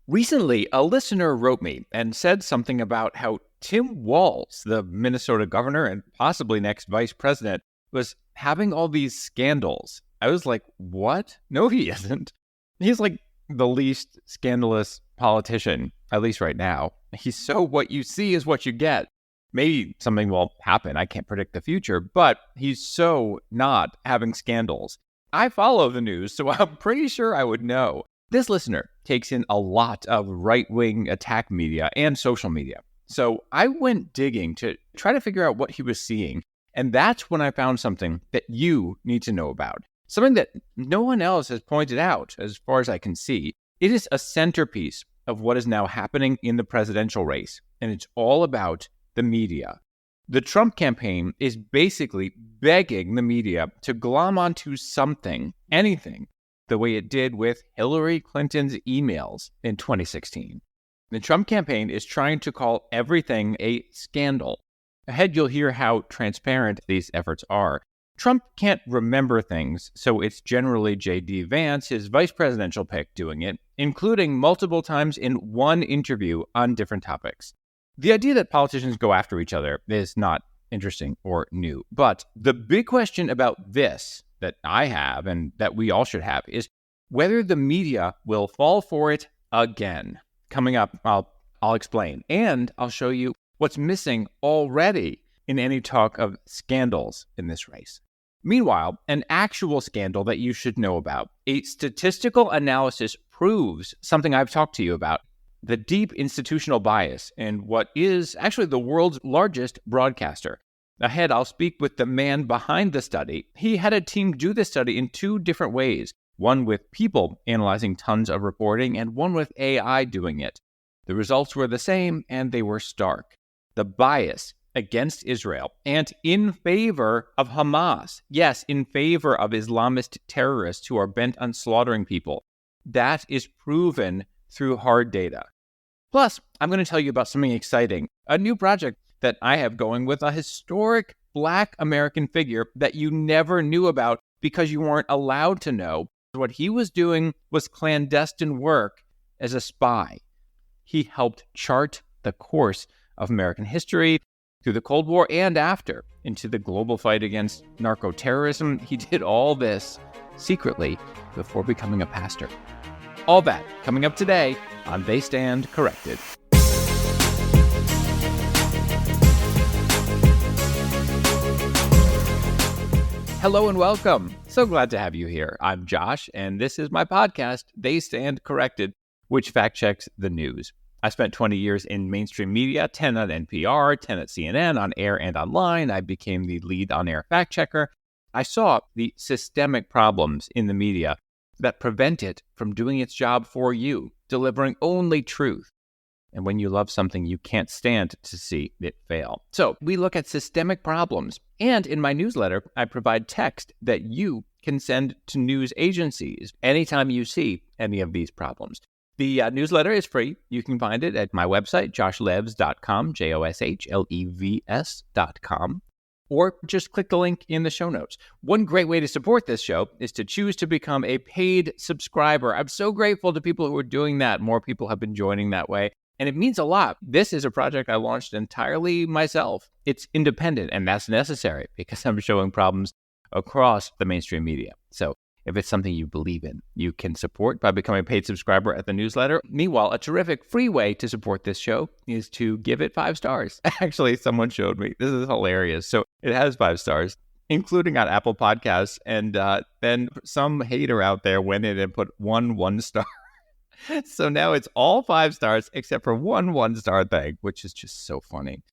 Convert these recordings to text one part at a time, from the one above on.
Recently, a listener wrote me and said something about how Tim Walz, the Minnesota governor and possibly next vice president, was having all these scandals. I was like, what? No, he isn't. He's like the least scandalous politician, at least right now. He's so what you see is what you get. Maybe something will happen. I can't predict the future, but he's so not having scandals. I follow the news, so I'm pretty sure I would know. This listener takes in a lot of right-wing attack media and social media. So I went digging to try to figure out what he was seeing. And that's when I found something that you need to know about. Something that no one else has pointed out, as far as I can see. It is a centerpiece of what is now happening in the presidential race. And it's all about the media. The Trump campaign is basically begging the media to glom onto something, anything, the way it did with Hillary Clinton's emails in 2016. The Trump campaign is trying to call everything a scandal. Ahead, you'll hear how transparent these efforts are. Trump can't remember things, so it's generally J.D. Vance, his vice presidential pick, doing it, including multiple times in one interview on different topics. The idea that politicians go after each other is not interesting or new, but the big question about this that I have and that we all should have is whether the media will fall for it again. Coming up, I'll explain, and I'll show you what's missing already in any talk of scandals in this race. Meanwhile, an actual scandal that you should know about. A statistical analysis proves something I've talked to you about, the deep institutional bias in what is actually the world's largest broadcaster. Ahead, I'll speak with the man behind the study. He had a team do this study in two different ways, one with people analyzing tons of reporting and one with AI doing it. The results were the same, and they were stark. The bias against Israel and in favor of Hamas. Yes, in favor of Islamist terrorists who are bent on slaughtering people. That is proven through hard data. Plus, I'm going to tell you about something exciting, a new project that I have going with a historic Black American figure that you never knew about because you weren't allowed to know. What he was doing was clandestine work as a spy. He helped chart the course of American history through the Cold War and after, into the global fight against narco-terrorism. He did all this secretly before becoming a pastor. All that coming up today on They Stand Corrected. Hello and welcome. So glad to have you here. I'm Josh, and this is my podcast, They Stand Corrected, which fact-checks the news. I spent 20 years in mainstream media, 10 at NPR, 10 at CNN, on air and online. I became the lead on-air fact-checker. I saw the systemic problems in the media that prevent it from doing its job for you, delivering only truth. And when you love something, you can't stand to see it fail. So we look at systemic problems. And in my newsletter, I provide text that you can send to news agencies anytime you see any of these problems. The newsletter is free. You can find it at my website, joshlevs.com, JOSHLEVS.com, or just click the link in the show notes. One great way to support this show is to choose to become a paid subscriber. I'm so grateful to people who are doing that. More people have been joining that way, and it means a lot. This is a project I launched entirely myself. It's independent, and that's necessary because I'm showing problems across the mainstream media. So if it's something you believe in, you can support by becoming a paid subscriber at the newsletter. Meanwhile, a terrific free way to support this show is to give it 5 stars. Actually, someone showed me. This is hilarious. So it has 5 stars, including on Apple Podcasts. And then some hater out there went in and put 1 star. So now it's all 5 stars except for 1 star thing, which is just so funny.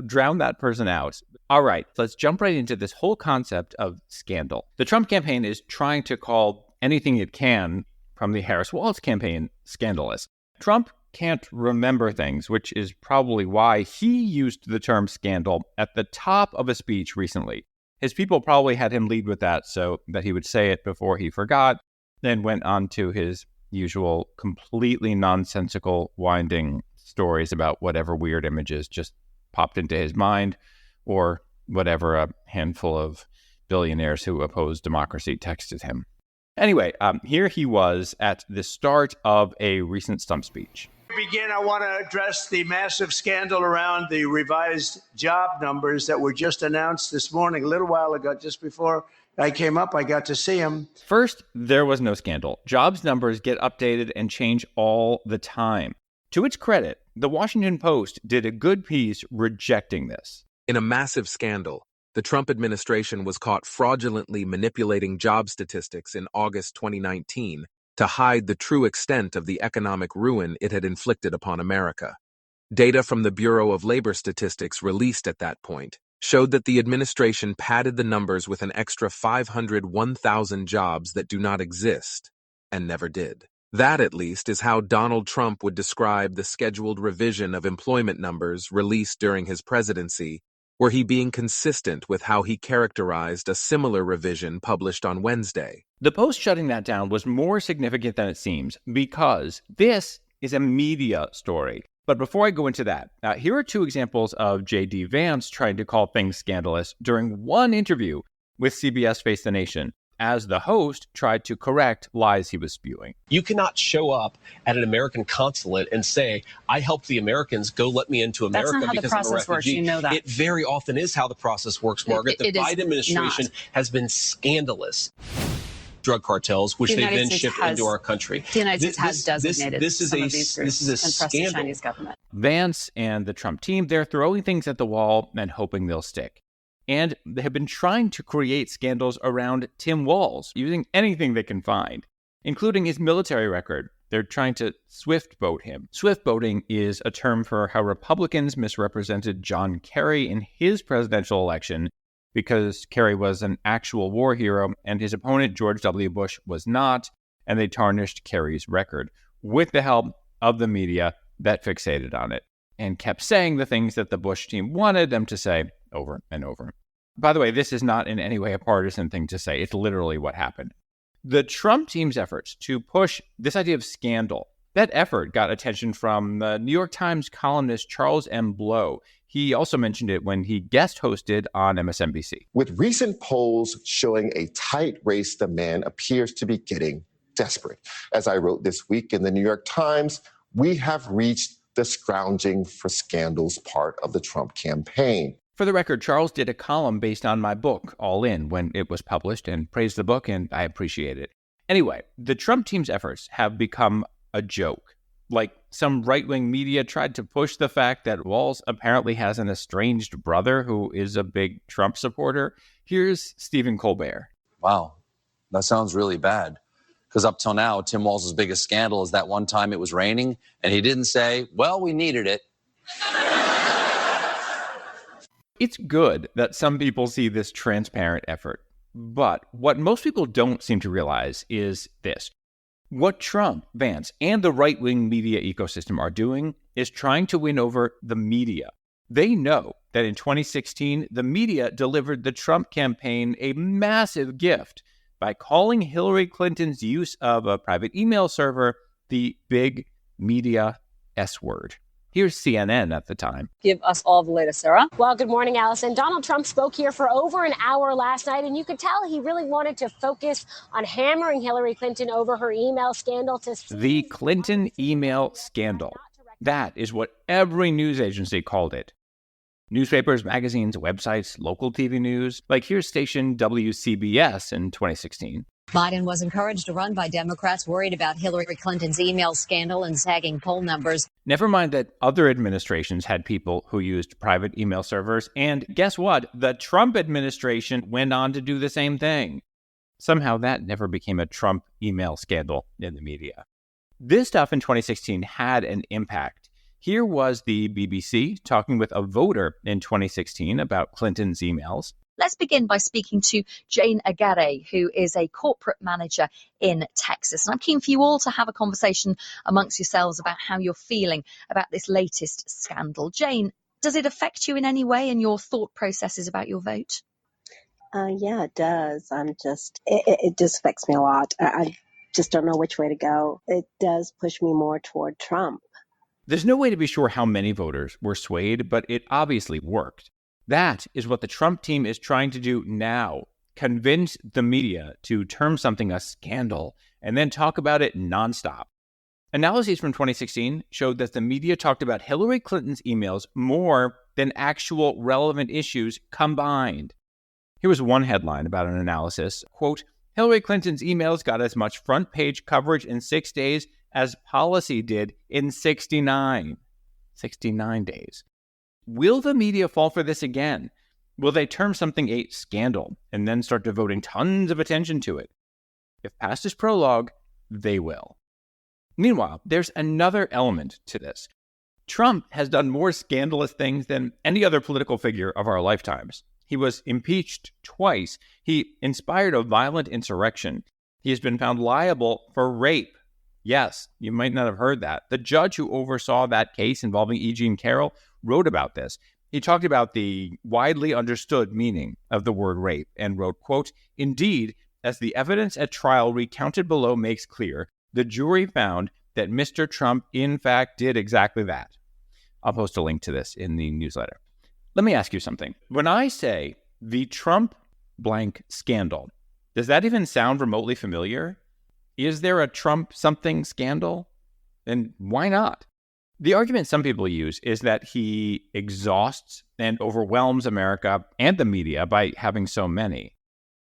Drown that person out. All right, let's jump right into this whole concept of scandal. The Trump campaign is trying to call anything it can from the Harris-Walz campaign scandalous. Trump can't remember things, which is probably why he used the term scandal at the top of a speech recently. His people probably had him lead with that so that he would say it before he forgot, then went on to his usual completely nonsensical winding stories about whatever weird images just popped into his mind, or whatever a handful of billionaires who oppose democracy texted him. Anyway, here he was at the start of a recent stump speech. To begin, I want to address the massive scandal around the revised job numbers that were just announced this morning, a little while ago, just before I came up. I got to see them. First, there was no scandal. Jobs numbers get updated and change all the time. To its credit, the Washington Post did a good piece rejecting this. In a massive scandal, the Trump administration was caught fraudulently manipulating job statistics in August 2019 to hide the true extent of the economic ruin it had inflicted upon America. Data from the Bureau of Labor Statistics released at that point showed that the administration padded the numbers with an extra 501,000 jobs that do not exist and never did. That, at least, is how Donald Trump would describe the scheduled revision of employment numbers released during his presidency, were he being consistent with how he characterized a similar revision published on Wednesday. The Post shutting that down was more significant than it seems because this is a media story. But before I go into that, here are two examples of J.D. Vance trying to call things scandalous during one interview with CBS Face the Nation, as the host tried to correct lies he was spewing. You cannot show up at an American consulate and say, I help the Americans, go let me into America because I'm a refugee. Works, you know that. It very often is how the process works, Margaret. The Biden administration has been scandalous. Drug cartels, which they've been shipped into our country. The United States has designated some of these groups this is a and pressed the scandal. Chinese government. Vance and the Trump team, they're throwing things at the wall and hoping they'll stick. And they have been trying to create scandals around Tim Walz using anything they can find, including his military record. They're trying to swift boat him. Swift boating is a term for how Republicans misrepresented John Kerry in his presidential election because Kerry was an actual war hero and his opponent, George W. Bush, was not, and they tarnished Kerry's record with the help of the media that fixated on it and kept saying the things that the Bush team wanted them to say over and over. By the way, this is not in any way a partisan thing to say. It's literally what happened. The Trump team's efforts to push this idea of scandal, that effort got attention from the New York Times columnist Charles M. Blow. He also mentioned it when he guest hosted on MSNBC. With recent polls showing a tight race, the man appears to be getting desperate. As I wrote this week in the New York Times, we have reached the scrounging for scandals part of the Trump campaign. For the record, Charles did a column based on my book, All In, when it was published, and praised the book, and I appreciate it. Anyway, the Trump team's efforts have become a joke. Like, some right-wing media tried to push the fact that Walz apparently has an estranged brother who is a big Trump supporter. Here's Stephen Colbert. Wow, that sounds really bad. Because up till now, Tim Walz's biggest scandal is that one time it was raining, and he didn't say, well, we needed it. It's good that some people see this transparent effort, but what most people don't seem to realize is this. What Trump, Vance, and the right-wing media ecosystem are doing is trying to win over the media. They know that in 2016, the media delivered the Trump campaign a massive gift by calling Hillary Clinton's use of a private email server the big media S word. Here's CNN at the time. Give us all the latest, Sarah. Well, good morning, Allison. Donald Trump spoke here for over an hour last night, and you could tell he really wanted to focus on hammering Hillary Clinton over her email scandal. The Clinton email scandal. That is what every news agency called it. Newspapers, magazines, websites, local TV news. Like here's station WCBS in 2016. Biden was encouraged to run by Democrats worried about Hillary Clinton's email scandal and sagging poll numbers. Never mind that other administrations had people who used private email servers, and guess what? The Trump administration went on to do the same thing. Somehow that never became a Trump email scandal in the media. This stuff in 2016 had an impact. Here was the BBC talking with a voter in 2016 about Clinton's emails. Let's begin by speaking to Jane Agare, who is a corporate manager in Texas. And I'm keen for you all to have a conversation amongst yourselves about how you're feeling about this latest scandal. Jane, does it affect you in any way in your thought processes about your vote? Yeah, it does. It just affects me a lot. I just don't know which way to go. It does push me more toward Trump. There's no way to be sure how many voters were swayed, but it obviously worked. That is what the Trump team is trying to do now. convince the media to term something a scandal and then talk about it nonstop. Analyses from 2016 showed that the media talked about Hillary Clinton's emails more than actual relevant issues combined. Here was one headline about an analysis, quote, Hillary Clinton's emails got as much front page coverage in 6 days as policy did in 69 days. Will the media fall for this again? Will they term something a scandal and then start devoting tons of attention to it? If past is prologue, they will. Meanwhile, there's another element to this. Trump has done more scandalous things than any other political figure of our lifetimes. He was impeached twice. He inspired a violent insurrection. He has been found liable for rape. Yes, you might not have heard that. The judge who oversaw that case involving E. Jean Carroll wrote about this. He talked about the widely understood meaning of the word rape and wrote, quote, Indeed, as the evidence at trial recounted below makes clear, the jury found that Mr. Trump, in fact, did exactly that. I'll post a link to this in the newsletter. Let me ask you something. When I say the Trump blank scandal, does that even sound remotely familiar? Is there a Trump something scandal? And why not? The argument some people use is that he exhausts and overwhelms America and the media by having so many.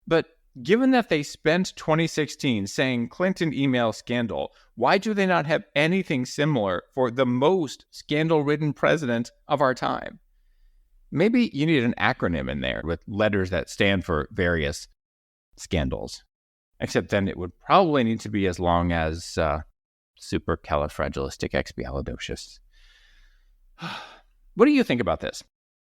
But given that they spent 2016 saying Clinton email scandal, why do they not have anything similar for the most scandal-ridden president of our time? Maybe you need an acronym in there with letters that stand for various scandals. Except then it would probably need to be as long as supercalifragilisticexpialidocious. What do you think about this?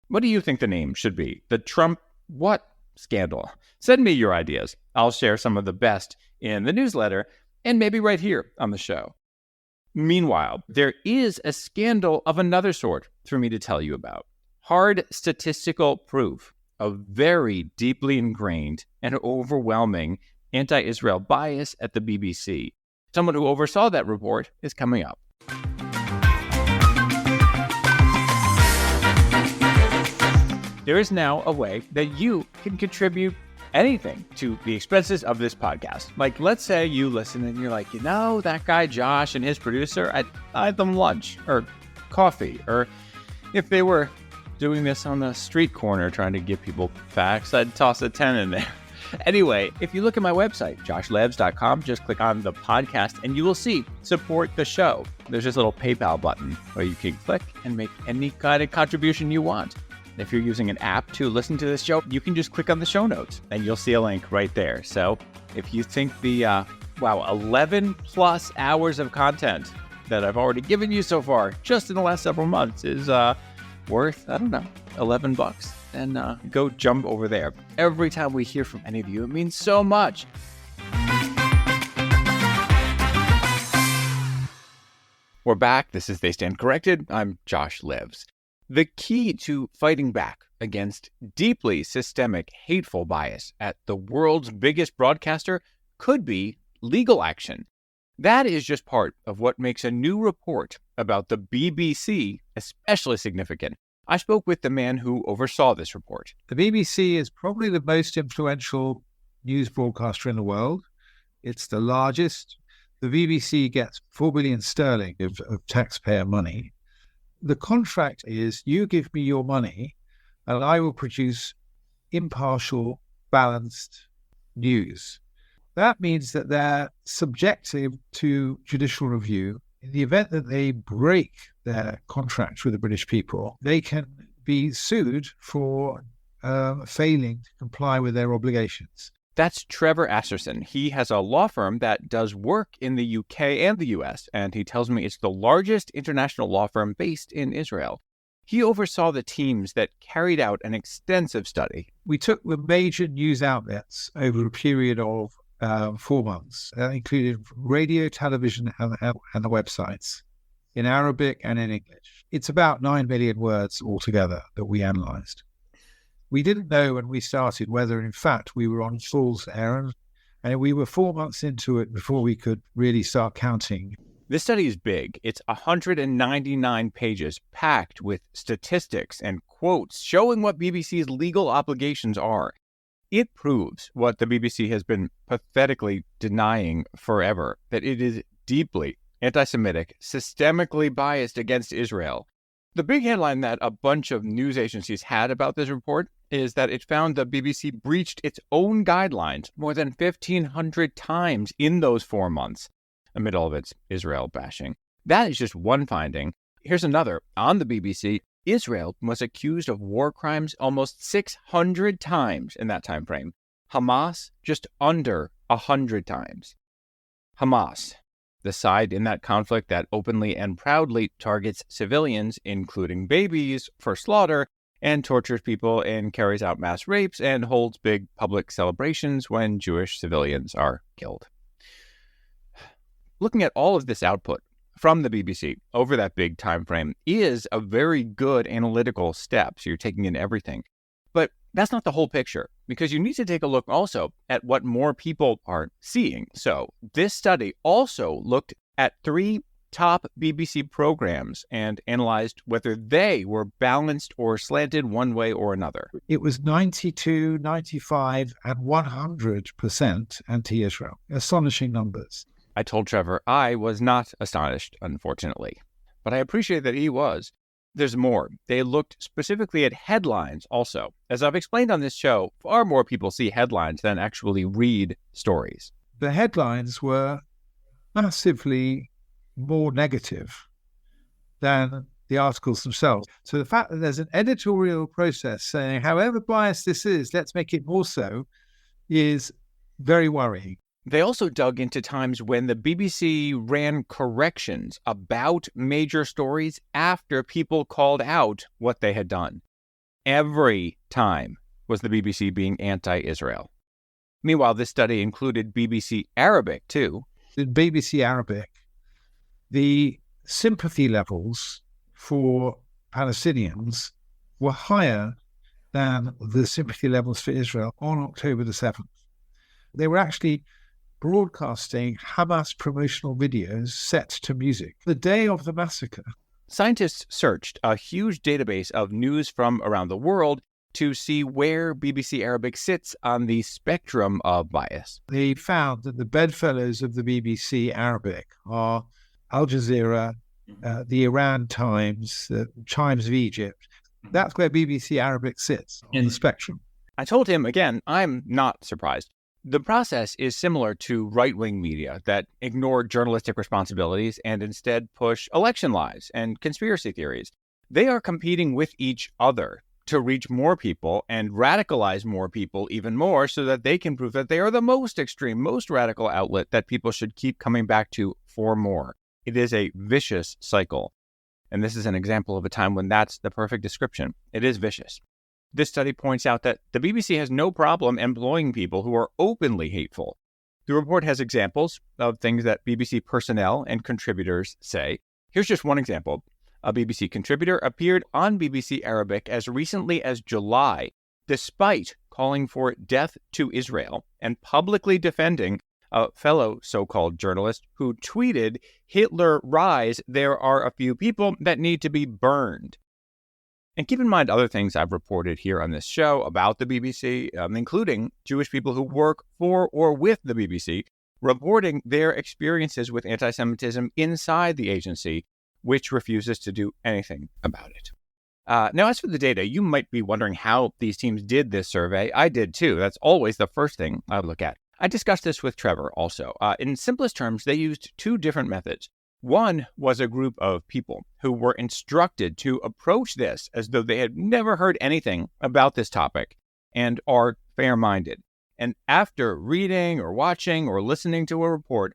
What do you think the name should be? The Trump what scandal? Send me your ideas. I'll share some of the best in the newsletter and maybe right here on the show. Meanwhile, there is a scandal of another sort for me to tell you about. Hard statistical proof of very deeply ingrained and overwhelming anti-Israel bias at the BBC. Someone who oversaw that report is coming up. There is now a way that you can contribute anything to the expenses of this podcast. Like, let's say you listen and you're like, that guy Josh and his producer, I'd buy them lunch or coffee. Or if they were doing this on the street corner trying to give people facts, I'd toss a 10 in there. Anyway, if you look at my website, joshlevs.com, just click on the podcast and you will see support the show. There's this little PayPal button where you can click and make any kind of contribution you want. If you're using an app to listen to this show, you can just click on the show notes and you'll see a link right there. So if you think the 11 plus hours of content that I've already given you so far, just in the last several months, is worth, $11, then go jump over there. Every time we hear from any of you, it means so much. We're back. This is They Stand Corrected. I'm Josh Lives. The key to fighting back against deeply systemic, hateful bias at the world's biggest broadcaster could be legal action. That is just part of what makes a new report about the BBC especially significant. I spoke with the man who oversaw this report. The BBC is probably the most influential news broadcaster in the world. It's the largest. The BBC gets 4 billion sterling of taxpayer money. The contract is you give me your money and I will produce impartial, balanced news. That means that they're subjective to judicial review. In the event that they break their contract with the British people, they can be sued for failing to comply with their obligations. That's Trevor Asserson. He has a law firm that does work in the UK and the US, and he tells me it's the largest international law firm based in Israel. He oversaw the teams that carried out an extensive study. We took the major news outlets over a period of 4 months. That included radio, television, and the websites in Arabic and in English. It's about 9 million words altogether that we analysed. We didn't know when we started whether, in fact, we were on fool's errand, and we were 4 months into it before we could really start counting. This study is big. It's 199 pages packed with statistics and quotes showing what BBC's legal obligations are. It proves what the BBC has been pathetically denying forever, that it is deeply anti-Semitic, systemically biased against Israel. The big headline that a bunch of news agencies had about this report is that it found the BBC breached its own guidelines more than 1,500 times in those 4 months, amid all of its Israel bashing. That is just one finding. Here's another. On the BBC, Israel was accused of war crimes almost 600 times in that time frame. Hamas just under 100 times. Hamas, the side in that conflict that openly and proudly targets civilians, including babies, for slaughter, and tortures people and carries out mass rapes and holds big public celebrations when Jewish civilians are killed. Looking at all of this output from the BBC over that big time frame is a very good analytical step. So you're taking in everything. But that's not the whole picture, because you need to take a look also at what more people are seeing. So this study also looked at 3 top BBC programs and analyzed whether they were balanced or slanted one way or another. It was 92, 95, and 100% anti-Israel. Astonishing numbers. I told Trevor I was not astonished, unfortunately, but I appreciate that he was. There's more. They looked specifically at headlines also. As I've explained on this show, far more people see headlines than actually read stories. The headlines were massively more negative than the articles themselves. So the fact that there's an editorial process saying, however biased this is, let's make it more so, is very worrying. They also dug into times when the BBC ran corrections about major stories after people called out what they had done. Every time was the BBC being anti-Israel. Meanwhile, this study included BBC Arabic, too. In BBC Arabic, the sympathy levels for Palestinians were higher than the sympathy levels for Israel on October the 7th. They were actually broadcasting Hamas promotional videos set to music the day of the massacre. Scientists searched a huge database of news from around the world to see where BBC Arabic sits on the spectrum of bias. They found that the bedfellows of the BBC Arabic are Al Jazeera, the Iran Times, the Chimes of Egypt. That's where BBC Arabic sits in the spectrum. I told him, again, I'm not surprised. The process is similar to right-wing media that ignore journalistic responsibilities and instead push election lies and conspiracy theories. They are competing with each other to reach more people and radicalize more people even more so that they can prove that they are the most extreme, most radical outlet that people should keep coming back to for more. It is a vicious cycle. And this is an example of a time when that's the perfect description. It is vicious. This study points out that the BBC has no problem employing people who are openly hateful. The report has examples of things that BBC personnel and contributors say. Here's just one example. A BBC contributor appeared on BBC Arabic as recently as July, despite calling for death to Israel and publicly defending a fellow so-called journalist who tweeted, "Hitler rise, there are a few people that need to be burned." And keep in mind other things I've reported here on this show about the BBC, including Jewish people who work for or with the BBC, reporting their experiences with anti-Semitism inside the agency, which refuses to do anything about it. Now, as for the data, you might be wondering how these teams did this survey. I did too. That's always the first thing I look at. I discussed this with Trevor also. In simplest terms, they used 2 different methods. One was a group of people who were instructed to approach this as though they had never heard anything about this topic and are fair-minded. And after reading or watching or listening to a report,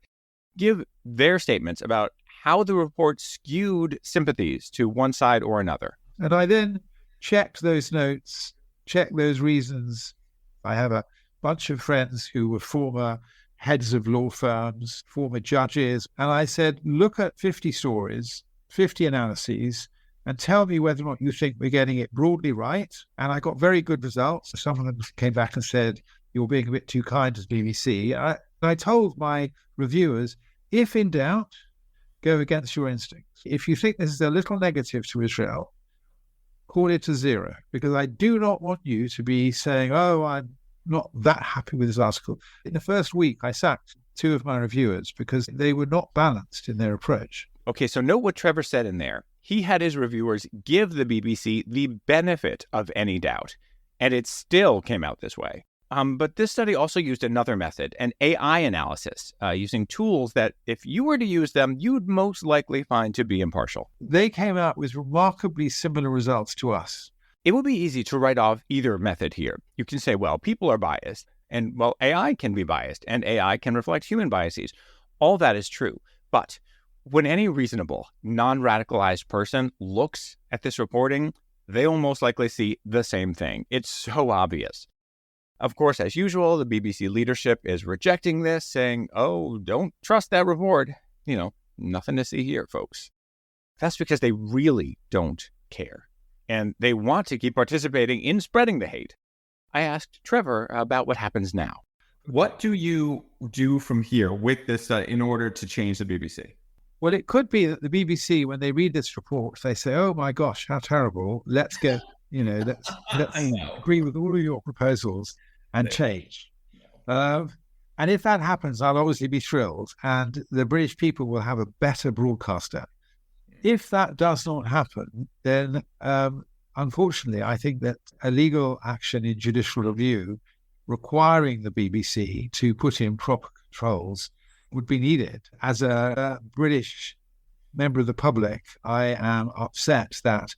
give their statements about how the report skewed sympathies to one side or another. And I then checked those notes, checked those reasons. I have a bunch of friends who were former heads of law firms, former judges. And I said, look at 50 stories, 50 analyses, and tell me whether or not you think we're getting it broadly right. And I got very good results. Some of them came back and said, you're being a bit too kind to BBC. I told my reviewers, if in doubt, go against your instincts. If you think this is a little negative to Israel, call it a 0, because I do not want you to be saying, oh, I'm not that happy with this article. In the first week, I sacked 2 of my reviewers because they were not balanced in their approach. Okay, so note what Trevor said in there. He had his reviewers give the BBC the benefit of any doubt, and it still came out this way. But this study also used another method, an AI analysis, using tools that, if you were to use them, you'd most likely find to be impartial. They came out with remarkably similar results to us. It would be easy to write off either method here. You can say, well, people are biased, and, well, AI can be biased, and AI can reflect human biases. All that is true. But when any reasonable, non-radicalized person looks at this reporting, they will most likely see the same thing. It's so obvious. Of course, as usual, the BBC leadership is rejecting this, saying, oh, don't trust that report. Nothing to see here, folks. That's because they really don't care. And they want to keep participating in spreading the hate. I asked Trevor about what happens now. What do you do from here with this in order to change the BBC? Well, it could be that the BBC, when they read this report, they say, oh my gosh, how terrible. Let's get, let's agree with all of your proposals and change. And if that happens, I'll obviously be thrilled, and the British people will have a better broadcaster. If that does not happen, then unfortunately, I think that a legal action in judicial review requiring the BBC to put in proper controls would be needed. As a British member of the public, I am upset that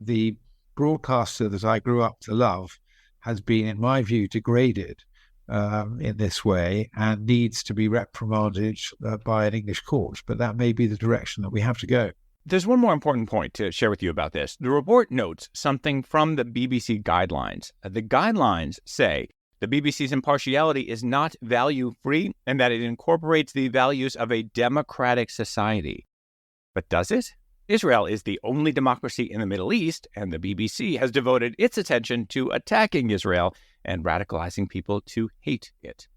the broadcaster that I grew up to love has been, in my view, degraded in this way and needs to be reprimanded by an English court. But that may be the direction that we have to go. There's one more important point to share with you about this. The report notes something from the BBC guidelines. The guidelines say the BBC's impartiality is not value-free and that it incorporates the values of a democratic society. But does it? Israel is the only democracy in the Middle East, and the BBC has devoted its attention to attacking Israel and radicalizing people to hate it.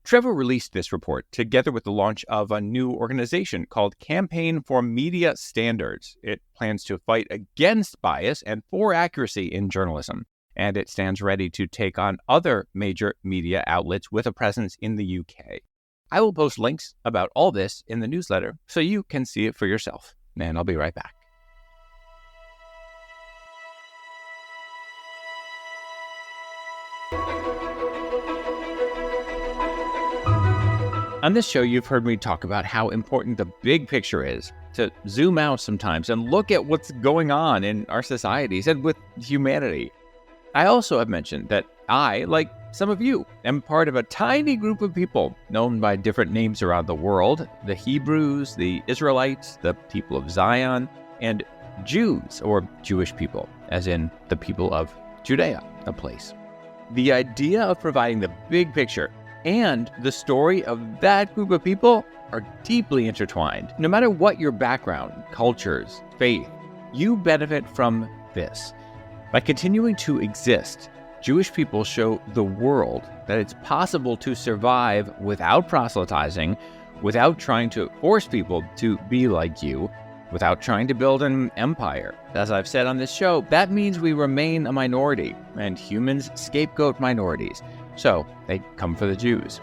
Trevor released this report together with the launch of a new organization called Campaign for Media Standards. It plans to fight against bias and for accuracy in journalism, and it stands ready to take on other major media outlets with a presence in the UK. I will post links about all this in the newsletter so you can see it for yourself, and I'll be right back. On this show, you've heard me talk about how important the big picture is, to zoom out sometimes and look at what's going on in our societies and with humanity. I also have mentioned that I, like some of you, am part of a tiny group of people known by different names around the world: the Hebrews, the Israelites, the people of Zion, and Jews, or Jewish people, as in the people of Judea, a place. The idea of providing the big picture and the story of that group of people are deeply intertwined. No matter what your background, cultures, faith, you benefit from this. By continuing to exist, Jewish people show the world that it's possible to survive without proselytizing, without trying to force people to be like you, without trying to build an empire. As I've said on this show, that means we remain a minority, and humans scapegoat minorities. So they come for the Jews.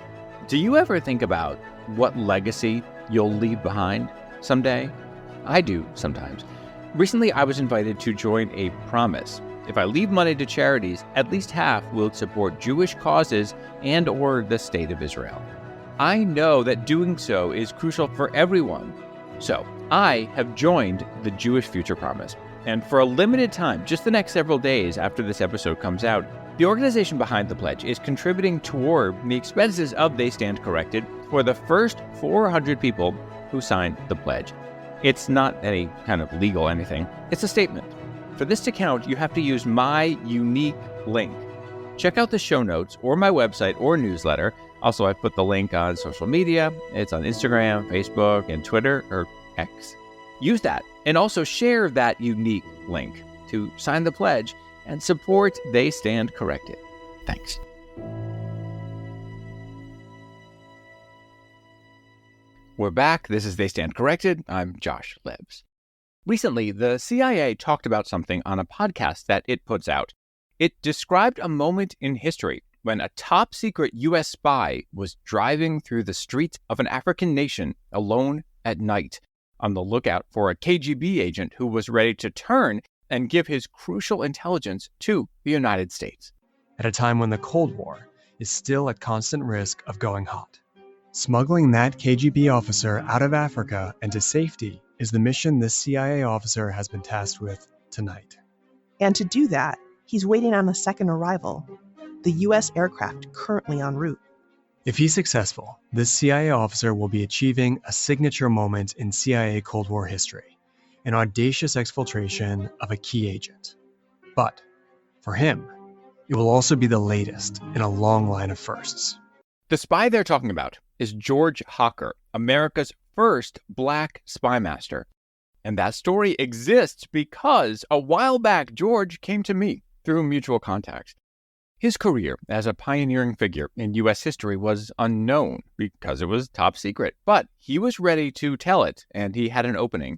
Do you ever think about what legacy you'll leave behind someday? I do sometimes. Recently, I was invited to join a promise. If I leave money to charities, at least half will support Jewish causes and or the state of Israel. I know that doing so is crucial for everyone. So I have joined the Jewish Future Promise. And for a limited time, just the next several days after this episode comes out, the organization behind the pledge is contributing toward the expenses of They Stand Corrected for the first 400 people who signed the pledge. It's not any kind of legal anything. It's a statement. For this to count, you have to use my unique link. Check out the show notes or my website or newsletter. Also, I put the link on social media. It's on Instagram, Facebook, and Twitter, or X. Use that, and also share that unique link to sign the pledge and support They Stand Corrected. Thanks. We're back. This is They Stand Corrected. I'm Josh Libbs. Recently, the CIA talked about something on a podcast that it puts out. It described a moment in history when a top-secret U.S. spy was driving through the streets of an African nation alone at night, on the lookout for a KGB agent who was ready to turn and give his crucial intelligence to the United States. At a time when the Cold War is still at constant risk of going hot, smuggling that KGB officer out of Africa and to safety is the mission this CIA officer has been tasked with tonight. And to do that, he's waiting on a second arrival, the U.S. aircraft currently en route. If he's successful, this CIA officer will be achieving a signature moment in CIA Cold War history, an audacious exfiltration of a key agent. But for him, it will also be the latest in a long line of firsts. The spy they're talking about is George Hawker, America's first black spymaster. And that story exists because a while back, George came to me through mutual contacts. His career as a pioneering figure in U.S. history was unknown because it was top secret, but he was ready to tell it, and he had an opening.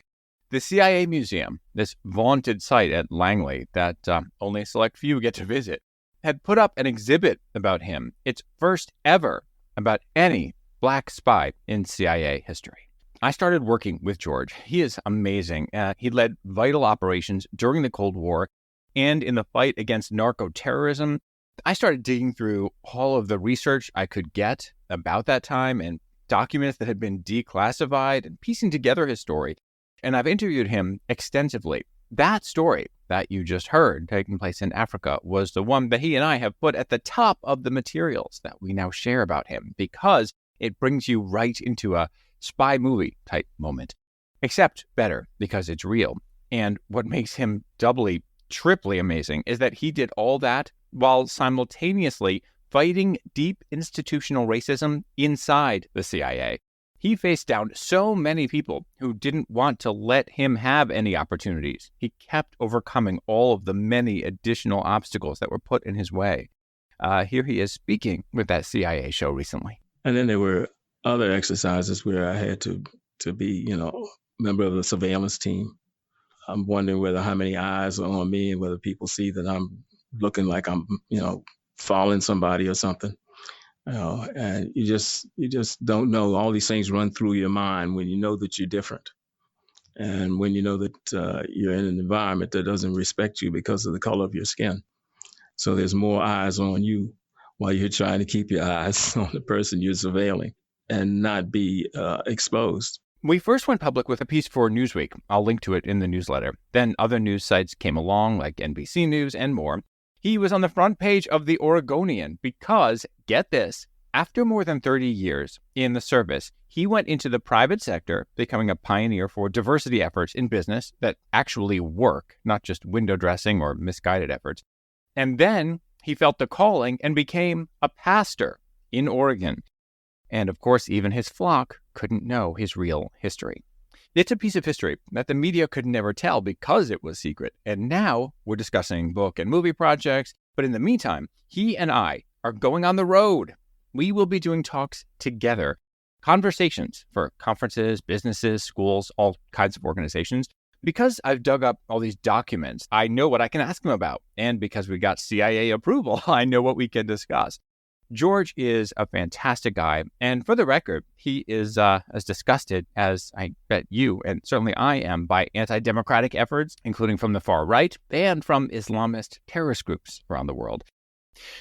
The CIA Museum, this vaunted site at Langley that only a select few get to visit, had put up an exhibit about him, its first ever about any black spy in CIA history. I started working with George. He is amazing. He led vital operations during the Cold War and in the fight against narco-terrorism. I started digging through all of the research I could get about that time and documents that had been declassified and piecing together his story. And I've interviewed him extensively. That story that you just heard taking place in Africa was the one that he and I have put at the top of the materials that we now share about him because it brings you right into a spy movie type moment, except better because it's real. And what makes him doubly, triply amazing is that he did all that while simultaneously fighting deep institutional racism inside the CIA. He faced down so many people who didn't want to let him have any opportunities. He kept overcoming all of the many additional obstacles that were put in his way. Here he is speaking with that CIA show recently. And then there were other exercises where I had to be, member of the surveillance team. I'm wondering how many eyes are on me and whether people see that I'm looking like I'm, following somebody or something. And you just don't know. All these things run through your mind when you know that you're different. And when you know that you're in an environment that doesn't respect you because of the color of your skin. So there's more eyes on you while you're trying to keep your eyes on the person you're surveilling and not be exposed. We first went public with a piece for Newsweek. I'll link to it in the newsletter. Then other news sites came along, like NBC News and more. He was on the front page of the Oregonian because, get this, after more than 30 years in the service, he went into the private sector, becoming a pioneer for diversity efforts in business that actually work, not just window dressing or misguided efforts. And then he felt the calling and became a pastor in Oregon. And of course, even his flock couldn't know his real history. It's a piece of history that the media could never tell because it was secret. And now we're discussing book and movie projects. But in the meantime, he and I are going on the road. We will be doing talks together, conversations for conferences, businesses, schools, all kinds of organizations. Because I've dug up all these documents, I know what I can ask them about. And because we got CIA approval, I know what we can discuss. George is a fantastic guy, and for the record, he is as disgusted as I bet you, and certainly I am, by anti-democratic efforts, including from the far right and from Islamist terrorist groups around the world.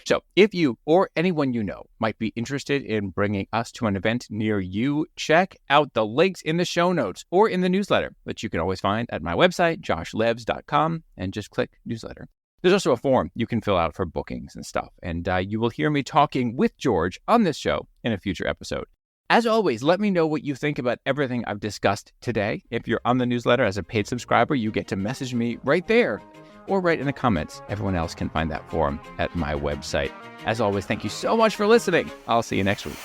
So if you or anyone you know might be interested in bringing us to an event near you, check out the links in the show notes or in the newsletter that you can always find at my website, joshlevs.com, and just click newsletter. There's also a form you can fill out for bookings and stuff, and you will hear me talking with George on this show in a future episode. As always, let me know what you think about everything I've discussed today. If you're on the newsletter as a paid subscriber, you get to message me right there or right in the comments. Everyone else can find that form at my website. As always, thank you so much for listening. I'll see you next week.